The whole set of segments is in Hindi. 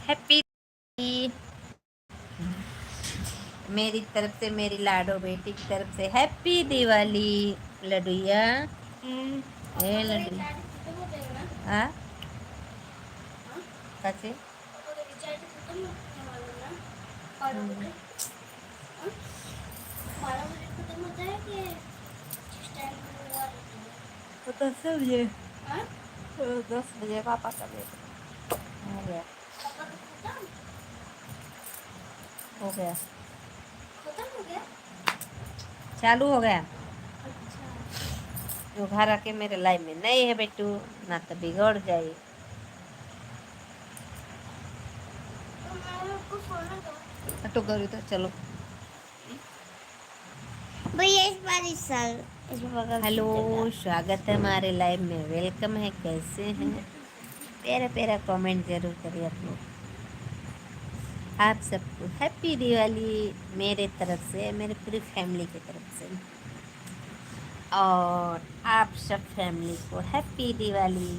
हैप्पी मेरी तरफ से, मेरी लाडो बेटी की तरफ से हैप्पी दिवाली लडुया। ए लड्डू हाँ कैसे वो तो 10 बजे 10 बजे पापा का वेट हो गया हो गया चालू हो गया। जो घर आके मेरे लाइफ में नहीं है बेटू ना तो बिगड़ जाए। तो करो तो चलो भैया इस बार इस साल इस बगल हेलो स्वागत है हमारे लाइव में, वेलकम है, कैसे हैं? प्यारा प्यारा कमेंट जरूर करिए आप लोग। आप सबको हैप्पी दिवाली मेरे तरफ से, मेरे पूरी फैमिली की तरफ से, और आप सब फैमिली को हैप्पी दिवाली।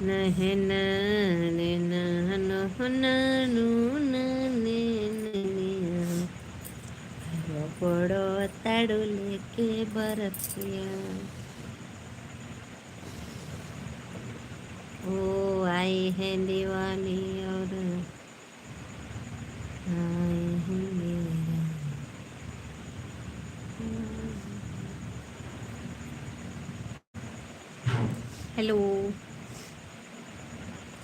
नहे नाने नानो नानू नाने ननिया बड़ो ताड़ू लेके बरतिया। ओ आई है दिवाली और आए हैं मेरा। हेलो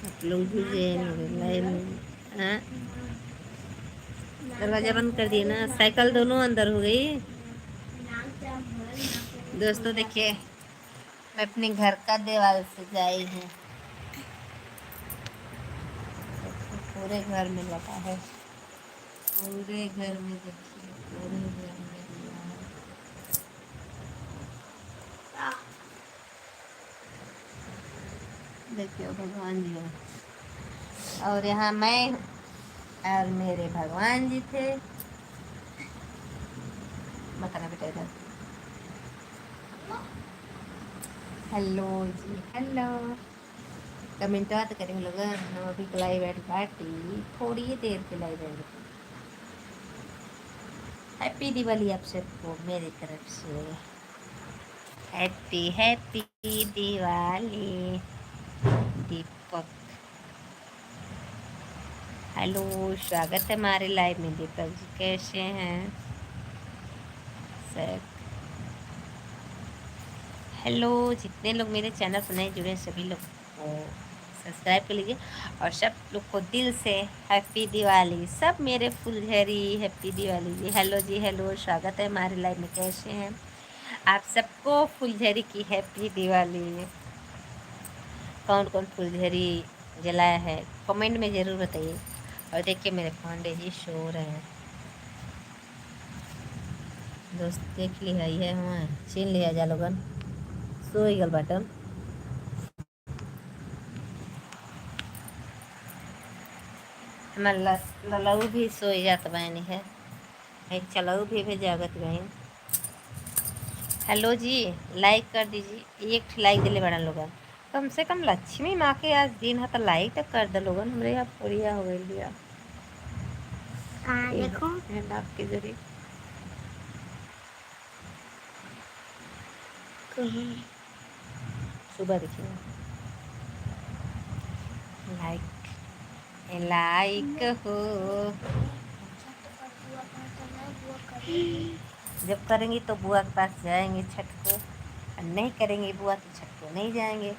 आप लोग भी मेरे लाइव में। हाँ दरवाजा बंद कर दिए ना, साइकिल दोनों अंदर हो गई। दोस्तों देखिए मैं अपने घर का दीवार सजाई हूँ, पूरे घर में लगा है, पूरे घर में देखिए, पूरे घर में दिया है। देखिए भगवान जी है और यहाँ मैं और मेरे भगवान जी थे। बताना बेटा इधर। हेलो जी हेलो, कमेंट तो करेंगे लोग। हम अभी लाइव बैठ पार्टी थोड़ी ही देर के लाइव बैठ। हैप्पी दिवाली आप सबको मेरी तरफ से, हैप्पी हैप्पी दिवाली। दीपक हेलो स्वागत है हमारे लाइव में। दीपक जी कैसे हैं सर? हेलो जितने लोग मेरे चैनल पर नए जुड़े हैं सभी लोग को सब्सक्राइब कर लीजिए और सब लोग को दिल से हैप्पी दिवाली। सब मेरे फुलझड़ी हैप्पी दिवाली जी। हेलो जी हेलो स्वागत है हमारे लाइव में, कैसे हैं आप सबको? फुलझड़ी की हैप्पी दिवाली। कौन कौन फुलझड़ी जलाया है कमेंट में ज़रूर बताइए। और देखिए मेरे पांडे जी सो रहे हैं। दोस्त देख लिया ये हुआ छीन लिया जा लोगन सो गल बटन। हमारा ललऊ भी सो जात बहनी है, चलऊ भी जागत बहन। हेलो जी लाइक कर दीजिए, एक लाइक दिले बड़ा लोगन, कम से कम लक्ष्मी माँ के आज दिन है तो लाइक तो कर दे लोगन। हमारे यहाँ पूरिया हो गई लिया देखो आपके जरिए सुबह देखिए लाइक लाइक हो। जब करेंगी तो बुआ के पास जाएंगे छठ को, और नहीं करेंगे बुआ तो छठ को नहीं जाएंगे।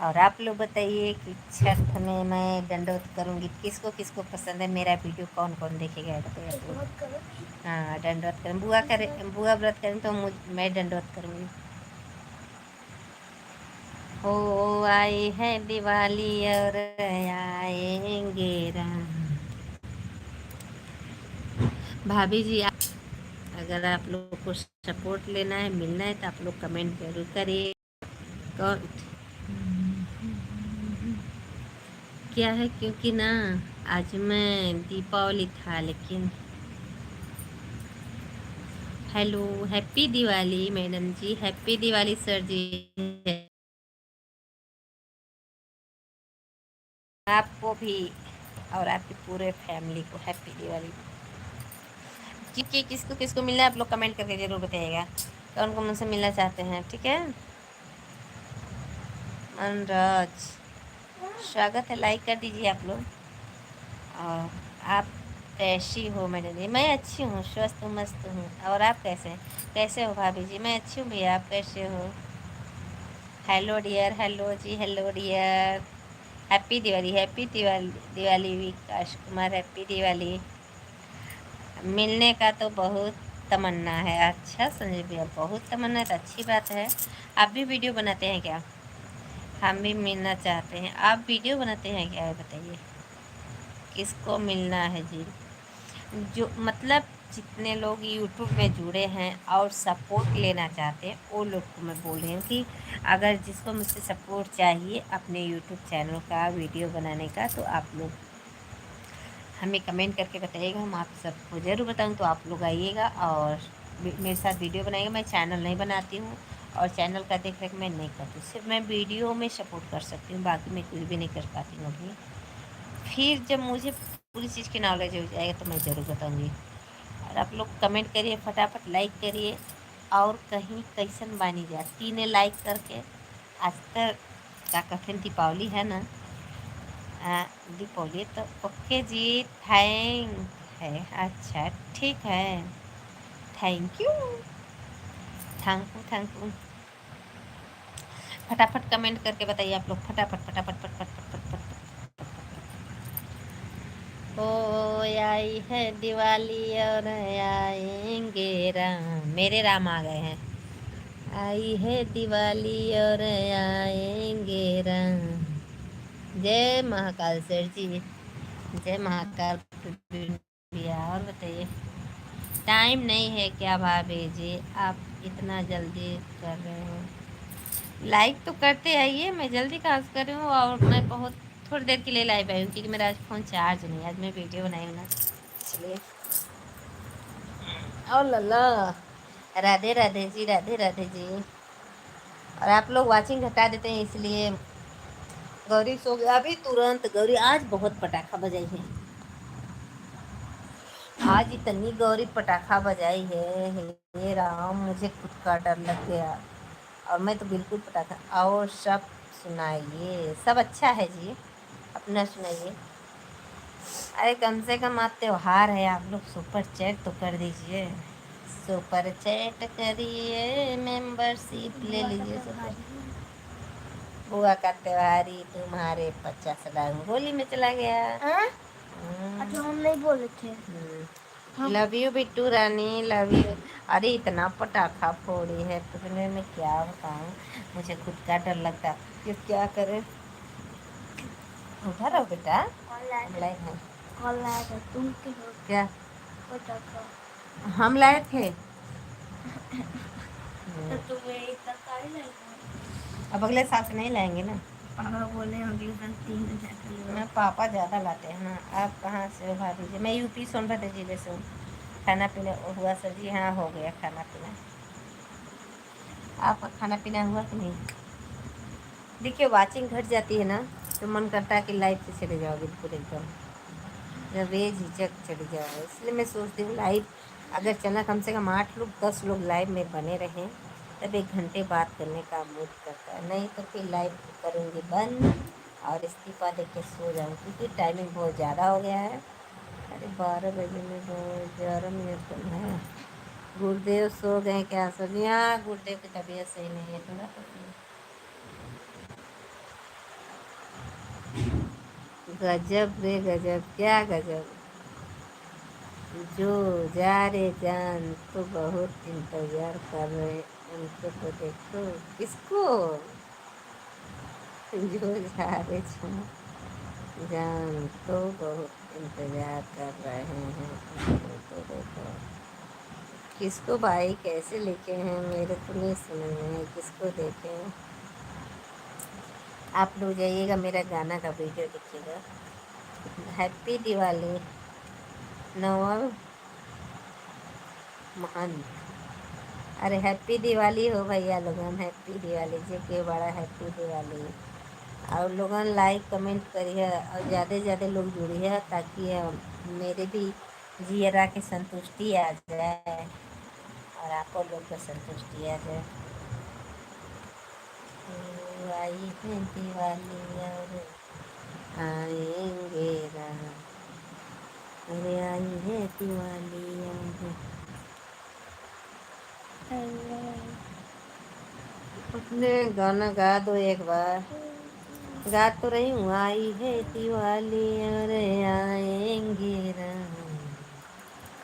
और आप लोग बताइए कि छठ में मैं दंडोत करूँगी, किसको किसको पसंद है मेरा वीडियो, कौन कौन देखेगा बताइए आप लोग। हाँ दंडोत करें, बुआ करे बुआ व्रत करें तो मैं दंडोत करूँगी। हो आई है दिवाली और आएंगे राम। भाभी जी अगर आप लोग को सपोर्ट लेना है, मिलना है तो आप लोग कमेंट जरूर करिए। कौन क्या है क्योंकि ना आज मैं दीपावली था लेकिन। हेलो हैप्पी दिवाली मैडम जी, हैप्पी दिवाली सर जी। आपको भी और आपकी पूरे फैमिली को हैप्पी दिवाली। कि किसको किसको मिलना है आप लोग कमेंट करके ज़रूर बताइएगा, कौन कौन मुझसे मिलना चाहते हैं, ठीक है। मनराज स्वागत है, लाइक कर दीजिए आप लोग। और आप कैसी हो मेरे लिए? मैं अच्छी हूँ, स्वस्थ हूँ, मस्त हूँ। और आप कैसे हैं? कैसे हो भाभी जी? मैं अच्छी हूँ भैया, आप कैसे हो? Hello dear, hello ji, hello dear. Happy Diwali, happy Diwali, Diwali Vikas Kumar, happy Diwali. मिलने का तो बहुत तमन्ना है। अच्छा संजय भैया, बहुत तमन्ना है तो अच्छी बात है। आप भी वीडियो बनाते हैं क्या? हम भी मिलना चाहते हैं। आप वीडियो बनाते हैं क्या, है बताइए। किसको मिलना है जी? जो मतलब जितने लोग यूट्यूब में जुड़े हैं और सपोर्ट लेना चाहते हैं वो लोग को मैं बोल रही हूँ कि अगर जिसको मुझसे सपोर्ट चाहिए अपने यूट्यूब चैनल का वीडियो बनाने का, तो आप लोग हमें कमेंट करके बताइएगा, हम आप सबको ज़रूर बताऊँ। तो आप लोग आइएगा और मेरे साथ वीडियो बनाइएगा। मैं चैनल नहीं बनाती हूँ और चैनल का देख रेख मैं नहीं करती हूँ, सिर्फ मैं वीडियो में सपोर्ट कर सकती हूँ, बाकी मैं कुछ भी नहीं कर पाती हूँ अभी। फिर जब मुझे पूरी चीज़ की नॉलेज हो जाएगा तो मैं ज़रूर बताऊँगी। और आप लोग कमेंट करिए, फटाफट लाइक करिए। और कहीं कैसन बानी जा 3 लाइक करके। आज तक का कठिन दीपावली है ना, दीपावली तो ओके जी, थैंक है। अच्छा ठीक है, thank you, thank you, thank you. फटाफट कमेंट करके बताइए आप लोग, फटाफट फटाफट फट फट फट फट फट। ओ आई है दिवाली और आएंगे राम, मेरे राम आ गए हैं। आई है दिवाली और आएंगे राम। जय महाकाल सर जी, जय महाकाल भैया। और बताइए, टाइम नहीं है क्या भाभी जी, आप इतना जल्दी कर रहे हो? लाइक तो करते आइए, मैं जल्दी कहाँ से कर रही हूँ। और मैं बहुत थोड़ी देर के लिए लाइव आई हूँ क्योंकि मेरा आज फ़ोन चार्ज नहीं है, आज मैं वीडियो बनाई हूँ ना, इसलिए। ओ लल्ला, राधे राधे जी, राधे राधे जी। और आप लोग वाचिंग घटा देते हैं इसलिए। गौरी सो गया अभी तुरंत। गौरी आज बहुत पटाखा बजाई है, आज इतनी गौरी पटाखा बजाई है, हे राम, मुझे खुद का डर लग गया। और मैं तो बिल्कुल पटाखा। और सब सुनाइए, सब अच्छा है जी, अपना सुनाइए। अरे कम से कम आज त्योहार है, आप लोग सुपर चैट तो कर दीजिए, सुपर चैट करिए, मेंबरशिप ले लीजिए। सुपर बुआ का त्योहारी तुम्हारे 50 रंगोली में चला गया। अच्छा हम नहीं बोले थे। Love you Bittu Rani, love you. अरे इतना पटाखा फोड़ी है तुमने, मैं क्या बताऊँ, मुझे खुद का डर लगता है कि क्या करें। उधर रहो बेटा, हम लाए हैं। कॉल आया था, तुम क्यों क्या पटाखा? हम लाए थे? तो तुम्हें इतना काहे लाया? अब अगले साल से नहीं लाएंगे ना। पापा बोले अगले साल 3,000 का लो। मैं पापा ज़्यादा लाते हैं ना। आप कहाँ से हो भाभी जी? मैं यूपी सोनभद्र जिले से हूँ। खाना पीना हुआ सर जी? हाँ हो गया खाना पीना। आपका खाना पीना हुआ कि नहीं? देखिए वाचिंग घट जाती है ना तो मन करता है कि लाइव से चले जाओ बिल्कुल एकदम, जब बेझिझक चले जाओ। इसलिए मैं सोचती हूँ लाइव अगर चला कम से कम 8 लोग 10 लोग लाइव में बने रहें तब 1 घंटे बात करने का मूड करता है, नहीं तो फिर लाइव करूँगी बंद और इस्तीफा दे के सो जाऊँ क्योंकि टाइमिंग बहुत ज़्यादा हो गया है। अरे 12 बजे में 11 मिनट कम है। गुरुदेव सो गए क्या सर? यहाँ गुरुदेव की तबीयत सही नहीं है थोड़ा तो। गजब रे गजब, क्या गजब। जो जा रे जान तो बहुत इंतजार कर रहे, उनको तो देखो। किसको? जो जा रे जान तो बहुत इंतजार कर रहे हैं, उनको तो देखो। किसको भाई, कैसे लिखे हैं, मेरे को नहीं समझ में है, किसको देखें। आप लोग जाइएगा मेरा गाना का वीडियो देखिएगा। हैप्पी दिवाली नवल महंत। अरे हैप्पी दिवाली हो भैया लोगन, हैप्पी दिवाली जे के बड़ा हैप्पी दिवाली। और लोगन लाइक कमेंट करिए और ज़्यादा से ज़्यादा लोग जुड़िए ताकि मेरे भी जियरा की संतुष्टि आ जाए और आप लोग को संतुष्टि आ जाए। तो आई है दिवाली और आएंगे राम, अरे आई है दिवाली और अपने गाना गा दो एक बार। गा तो रही हूँ, आई है दिवाली और आएंगे राम।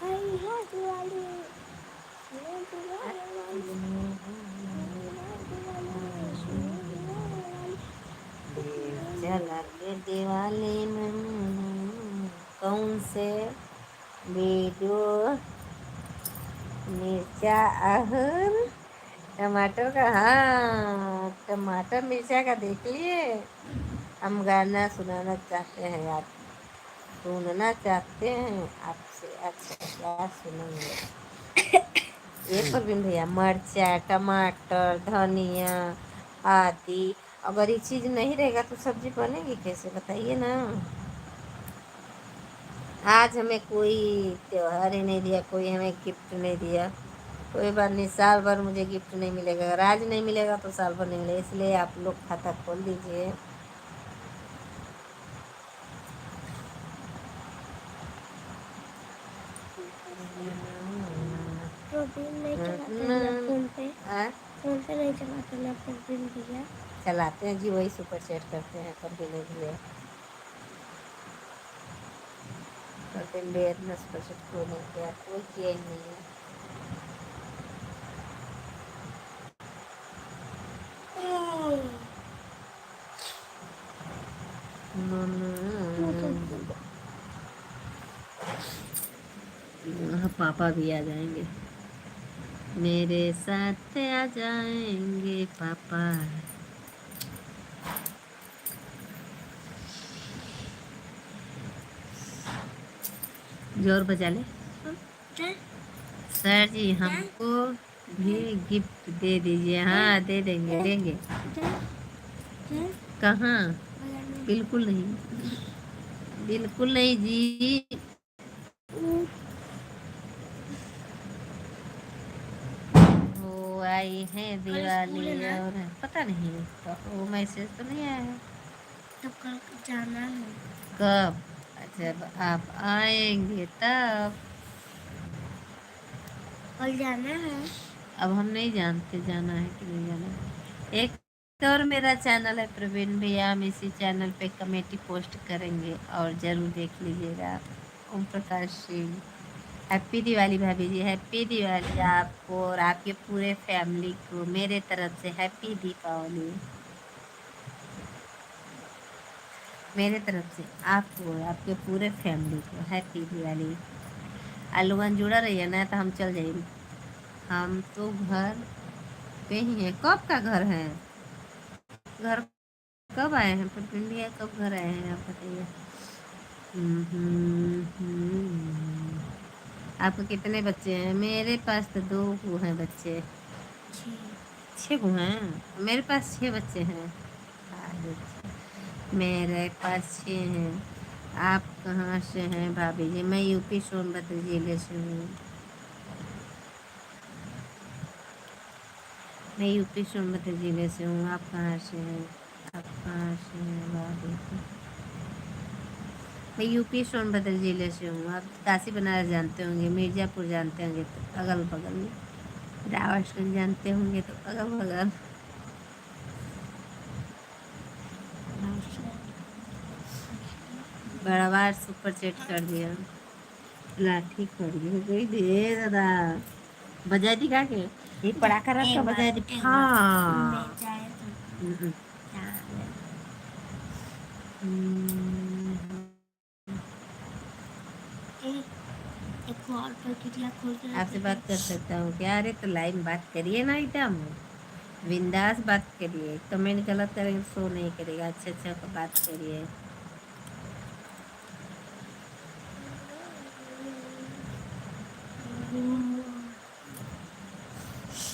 आई है दिवाली, ये दिवाली, चला के दिवाली में कौन से वीडियो मिर्चा और टमाटर का, हाँ टमाटर मिर्चा का देख लिए। हम गाना सुनाना चाहते हैं, आप सुनना चाहते हैं आपसे। अच्छा क्या सुनेंगे ये परवीन भैया? मिर्चा, टमाटर, धनिया आदि। अगर ये चीज़ नहीं रहेगा तो सब्जी बनेगी कैसे बताइए ना। आज हमें कोई त्योहार ही नहीं दिया, कोई हमें गिफ्ट नहीं दिया। कोई बात नहीं, साल भर मुझे गिफ्ट नहीं मिलेगा। अगर आज नहीं मिलेगा तो साल भर नहीं मिलेगा, इसलिए आप लोग खाता खोल दीजिए। प्रोटीन नहीं चलाते हैं ना फोन पे, फोन पे नहीं चलाते ना प्रोटीन भैया। चलाते हैं जी, वही सुपर चैट करते हैं पर भी नहीं दिए। प्रोटीन डेयर में सुपर चैट क्यों नहीं किया? कोई किया ही नहीं है। पापा भी आ जाएंगे, मेरे साथ आ जाएंगे पापा। जोर बजा ले। सर जी हमको भी गिफ्ट दे दीजिए। हाँ दे देंगे, देंगे। कहाँ? बिल्कुल नहीं, बिल्कुल नहीं जी। वो आई है दिवाली और पता नहीं तो वो मैसेज तो नहीं आया है। तो कल जाना है। कब? जब आप आएंगे तब। कल जाना है। अब हम नहीं जानते जाना है कि नहीं जाना है। एक और मेरा चैनल है प्रवीण भैया, हम इसी चैनल पे कमेटी पोस्ट करेंगे और ज़रूर देख लीजिएगा। ओम प्रकाश सिंह, हैप्पी दिवाली भाभी जी, हैप्पी दिवाली आपको और आपके पूरे फैमिली को मेरे तरफ से हैप्पी दीपावली। मेरे तरफ से आपको और आपके पूरे फैमिली को हैप्पी दिवाली। आलूगन जुड़ा रही है ना तो हम चल जाएंगे। हम तो घर पे ही है। कब का घर है? घर कब आए हैं? पर इंडिया कब घर आए हैं आप बताइए। आपके कितने बच्चे हैं? मेरे पास तो 2 को हैं बच्चे। 6 को हैं? मेरे पास 6 बच्चे हैं। मेरे पास 6 हैं। आप कहाँ से हैं भाभी जी? मैं यूपी सोनभद्र जिले से हूँ। मैं यूपी सोनभद्र जिले से हूँ। आप कहाँ से हैं? आप कहाँ से हैं भाभी जी? मैं यूपी सोनभद्र जिले से हूँ। आप काशी बनारस जानते होंगे, मिर्ज़ापुर जानते होंगे तो अगल बगल में, रावटगंज जानते होंगे तो अगल बगल। बड़ा बार सुपर चेट कर दिया, लाठी कर दी गई दे दादा। बजाय दिखा के ये पड़ाका रख का बजाय दी। हाँ एक और प्रक्रिया खोल के आपसे बात कर सकता हूँ क्या? अरे तो लाइव में बात करिए ना, एकदम बिंदास बात करिए। कमेंट गलत करेंगे तो शो नहीं करेगा। अच्छा अच्छा बात करिए।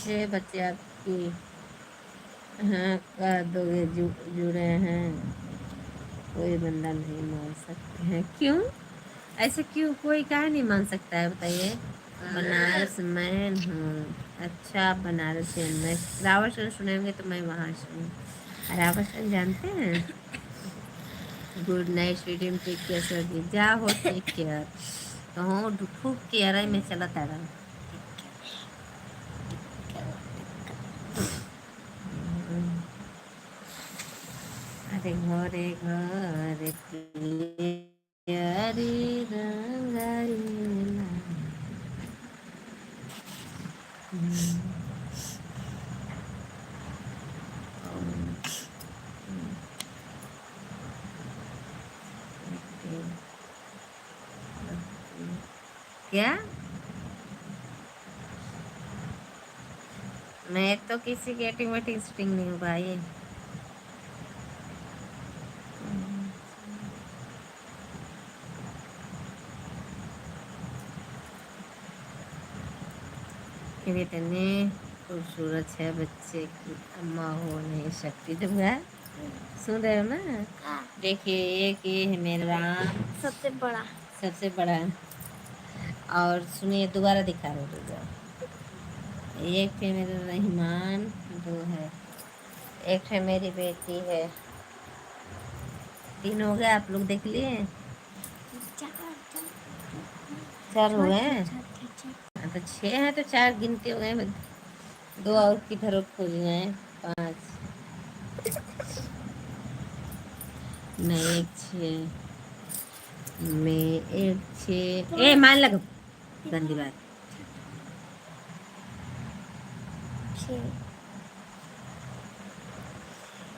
6 बच्चे आपकी हाँ कर दोगे, जुड़े हैं, कोई बंदा नहीं मान सकते हैं। क्यों ऐसे, क्यों कोई काहे नहीं मान सकता है बताइए। बनारस मैं हूँ। अच्छा आप बनारस से, मैं रावण सुनेंगे तो मैं वहाँ सुनूँ। रावण जानते हैं। Good night sweetie, take care sir ji, जा हो टेक केयर। तो हो खूब केयर में चला तारा। अरे घरे घरे प्यारी रंगाई। क्या मैं तो किसी की एटिंग वेटिंग स्टिंग नहीं हूँ भाई। फिर इतने खूबसूरत है बच्चे की अम्मा हो नहीं सकती। तुम है सुन रहे हो ना। देखिए एक ये है मेरा सबसे बड़ा। सबसे बड़ा। और सुनिए दोबारा दिखा रहे हो। एक है मेरा रहमान, दो है, एक है मेरी बेटी है। तीन हो गए, आप लोग देख लिए। चार हो गए हैं। हाँ, तो छः हैं तो चार गिनती हो गए। दो और किधर खोज हैं। पाँच नहीं, एक छः में, एक छः ए मान लगो, गंदी बात।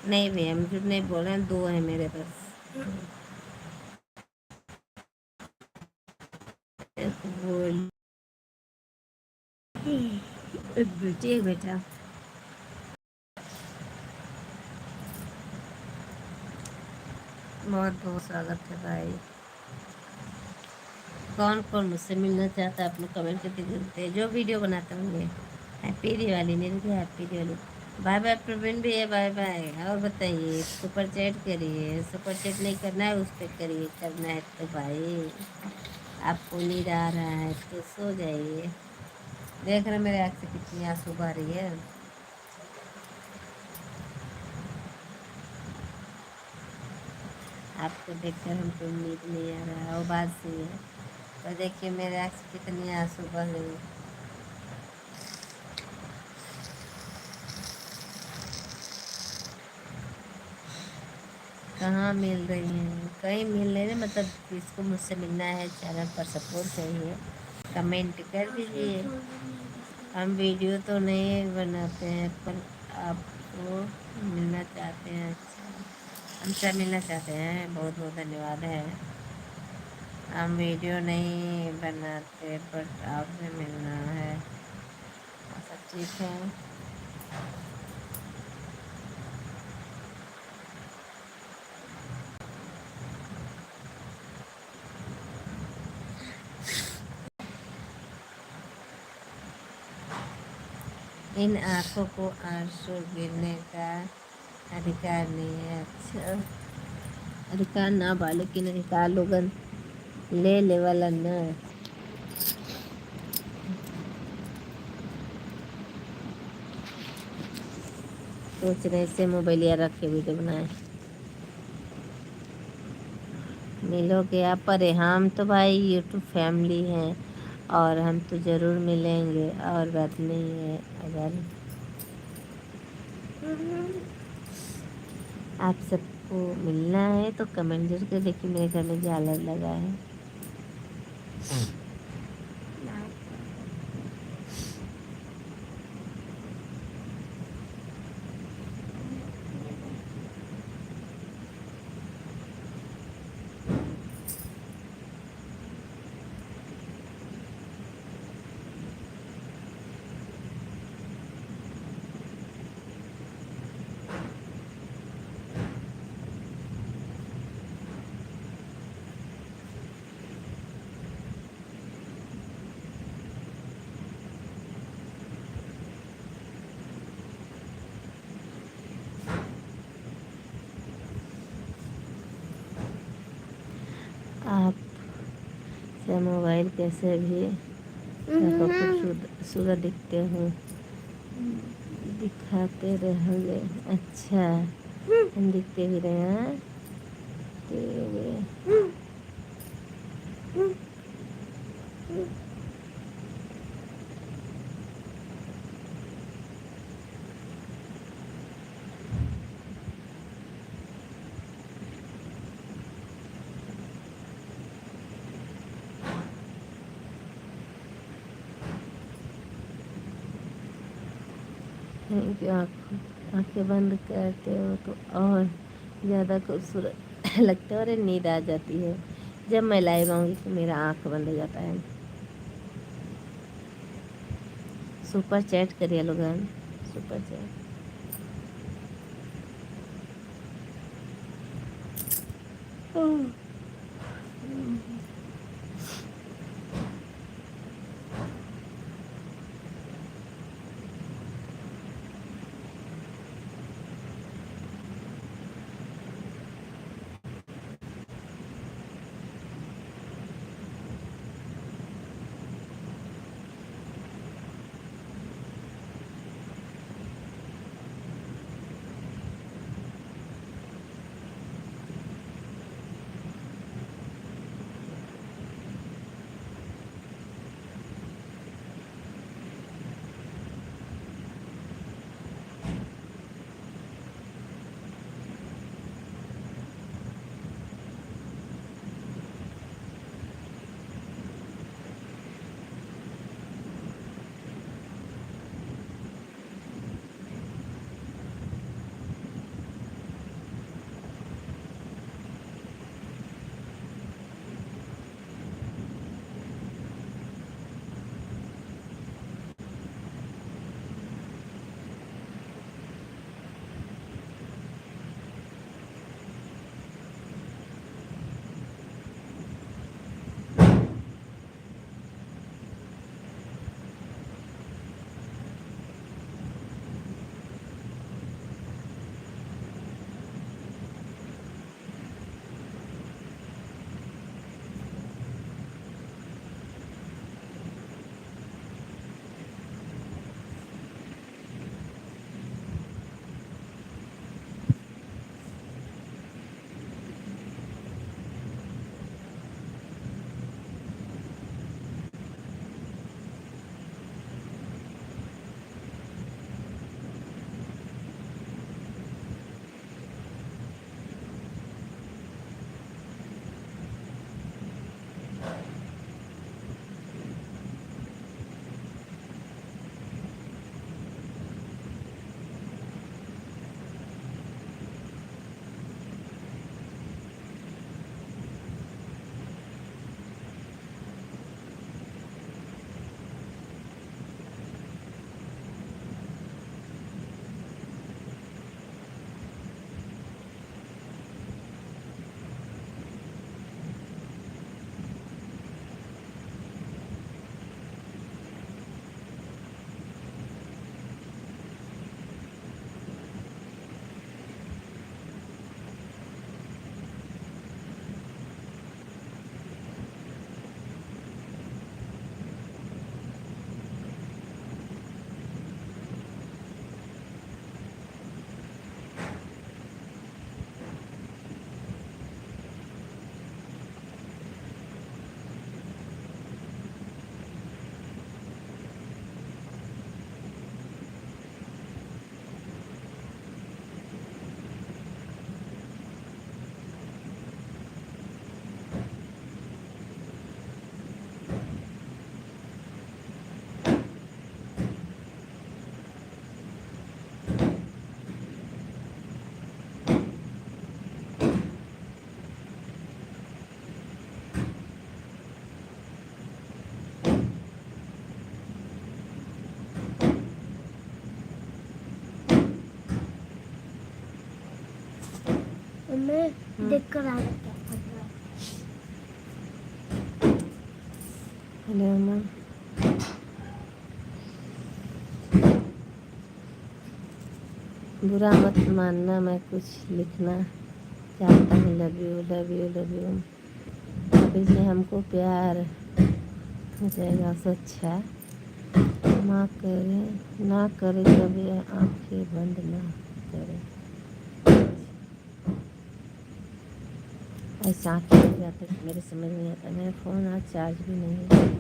नहीं भैया हम झूठ नहीं बोल रहे हैं, दो है मेरे पास। बोल एक बेटी एक बेटा। बहुत बहुत स्वागत है भाई। कौन कौन मुझसे मिलना चाहता है आप लोग कमेंट करके जरूरत है, जो वीडियो बनाते होंगे। हैप्पी दिवाली मेरी भी, happy Diwali. Bye bye Praveen भैया, बाय बाय। और बताइए, सुपर चैट करिए, सुपर चैट नहीं करना है उस पर करिए, करना है तो भाई। आपको नींद आ रहा है तो सो जाइए। देख रहे मेरे आँख से कितनी आंसू बह रही है। आपको देखकर हमको नींद नहीं आ रहा है, वो बात सही है। तो देखिए मेरे आँख से कितनी आंसू बह रही है। कहाँ मिल रही हैं, कहीं मिल नहीं रही। मतलब जिसको मुझसे मिलना है, चैनल पर सपोर्ट चाहिए, कमेंट कर दीजिए। हम वीडियो तो नहीं बनाते हैं, पर आपको मिलना चाहते हैं। अच्छा हमसे मिलना चाहते हैं, बहुत बहुत धन्यवाद है। हम वीडियो नहीं बनाते बट आपसे मिलना है। अच्छा ठीक है। इन आँखों को आंसू गिरने का अधिकार नहीं है। अच्छा अधिकार ना बा, लेकिन अधिकार लोगन ले लेवल न। सोच रहे से मोबाइलिया रख के वीडियो बनाए। मिलोगे आप, पर हम तो भाई यूट्यूब फैमिली हैं और हम तो ज़रूर मिलेंगे, और बात नहीं है। अगर आप सबको मिलना है तो कमेंट जरूर कर। देखिए मेरे घर में झालर लगा है। मोबाइल कैसे भी खूबसूरत दिखते हो, दिखाते रहोगे। अच्छा, हम दिखते भी रहे हैं तेरे। आंखें बंद करते हो तो और ज़्यादा खूबसूरत लगते हो। अरे नींद आ जाती है जब मैं लाइव आऊँगी तो मेरा आँख बंद हो जाता है। सुपर चैट करिए लोगन, सुपर चैट। मैं देख कर आ जाता हेलो अम्मा। बुरा मत मानना, मैं कुछ लिखना चाहता हूँ। Love you love you love you. आप इसलिए हमको प्यार हो जाएगा उससे अच्छा। माँ करे ना करे कभी आंखें बंद ना करे, ऐसा आंखें बन जाते मेरे समझ नहीं आता। मेरा फ़ोन आज चार्ज भी नहीं है।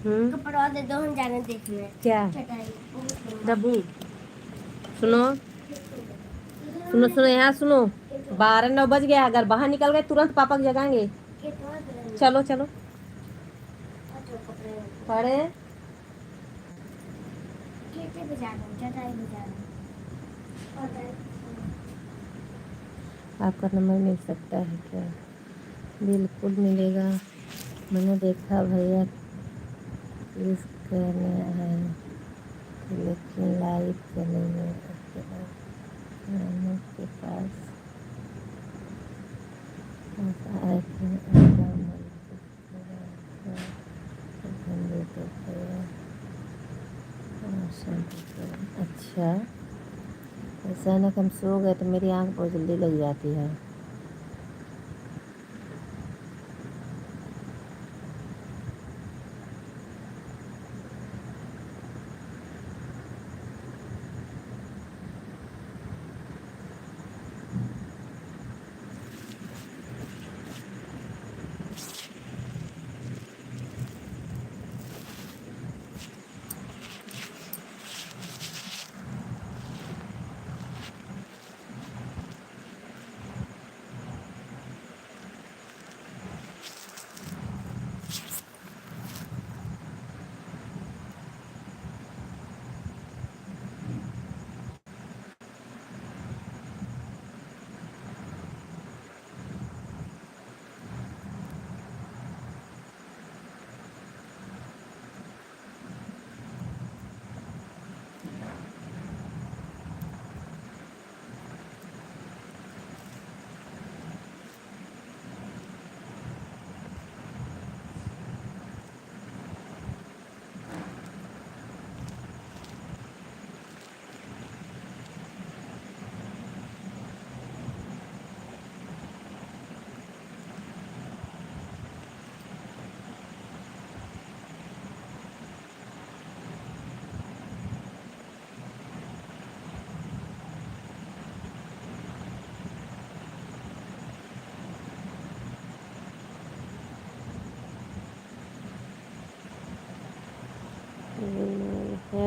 कपड़ा दे दो, हम जाने देखने। क्या चटाई डब्बू? सुनो सुनो सुनो, यहाँ सुनो। 12-9 बज गया, अगर बाहर निकल गए तुरंत पापा को जगाएंगे। चलो चलो पढ़े। चटाई आपका नंबर मिल सकता है क्या? बिल्कुल मिलेगा। मैंने देखा भैया किस करने है, लेकिन लाइव चलेंगे के पास आए थे। अच्छा, ऐसा है ना कि हम सो गए तो मेरी आँख बहुत जल्दी लग जाती है।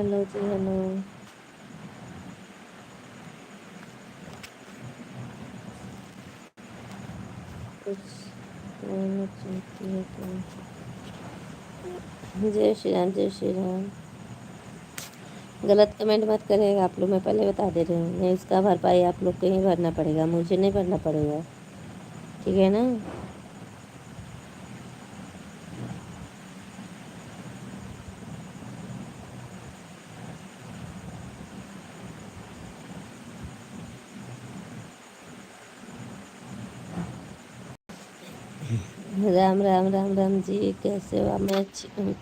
Hello ji hello. कुछ बोलना चाहती है क्या? जय श्री राम जय श्री राम। गलत कमेंट मत करेगा आप लोग, मैं पहले बता दे रही हूँ। नहीं, उसका भरपाई आप लोग को ही भरना पड़ेगा, मुझे नहीं भरना पड़ेगा, ठीक है ना? राम राम राम राम जी, कैसे हो आप? मैं अच्छी हूँ।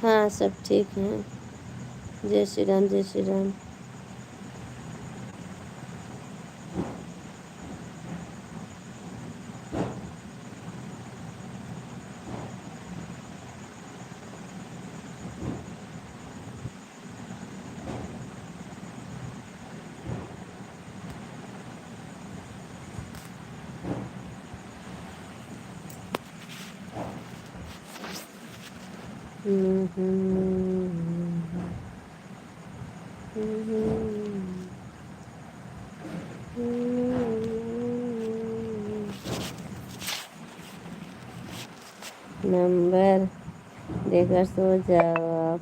हाँ सब ठीक हैं। जय श्री राम जय श्री राम। नंबर देकर सो जाओ आप।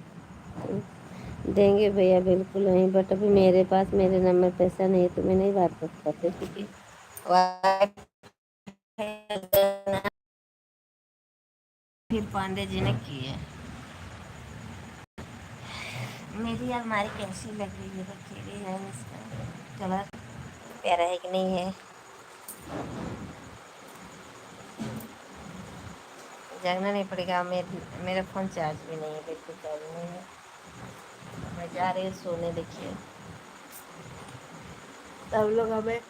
देंगे भैया बिल्कुल नहीं, बट अभी मेरे पास मेरे नंबर पैसा नहीं है तो मैं नहीं बात कर पाते, क्योंकि फिर पांडे जी ने की है। मेरी अलमारी कैसी लग रही है, देखिए है इसका कलर प्यारा है कि नहीं है। जागना नहीं पड़ेगा। मेरा फ़ोन चार्ज भी नहीं है, बिल्कुल चार्ज नहीं है। मैं जा रही हूँ सोने। देखिए सब लोग हमें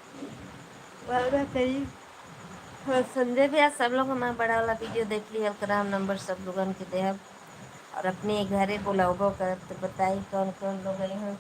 वादा करी। हाँ, संजय भी आज सब लोग हमारा बड़ा वाला वीडियो देख लिया, कराम नंबर सब लोगन के दे और अपने घरे बुलाओ कर तो बताई कौन कौन लोग यहाँ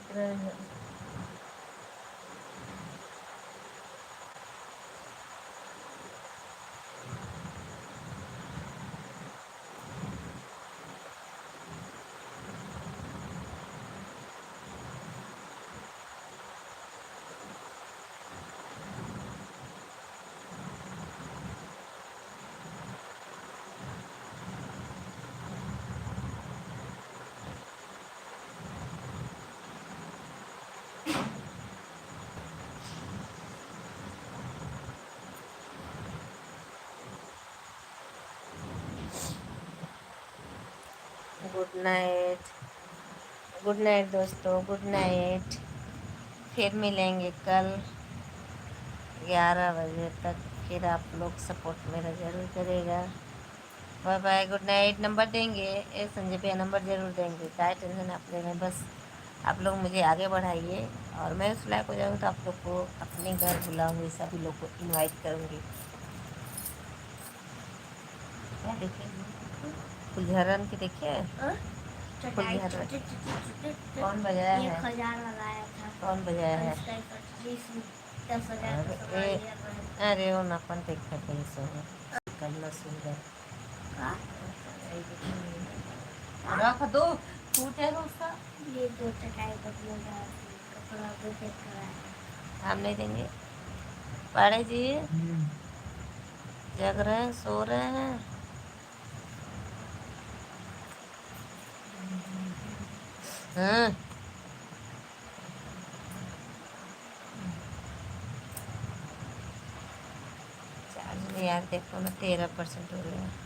गुड नाइट दोस्तों, गुड नाइट। फिर मिलेंगे कल 11 बजे तक। फिर आप लोग सपोर्ट मेरा ज़रूर करेगा। Bye bye, good night. Number देंगे संजय भैया, नंबर ज़रूर देंगे, क्या टेंशन आप ले रहे, बस आप लोग मुझे आगे बढ़ाइए और मैं उस लायक हो जाऊँ तो आप लोग को अपने घर बुलाऊँगी, सभी लोग को इनवाइट करूँगी। क्या देखिए फुलझरन की देखिए फुलझरन कौन बजाया है? 1000 लगाया था। कौन बजाया है? 10,000 अरे वो नपन देखा कहीं सो करना सुंदर रख दो, टूटेगा उसका। ये 2 चटाई बदलेगा, कपड़ा भी चेक कराया। हम नहीं देंगे। पाड़े जी जग रहे हैं, सो रहे हैं। हाँ चार्ज नहीं यार, देखो ना 13% हो गया।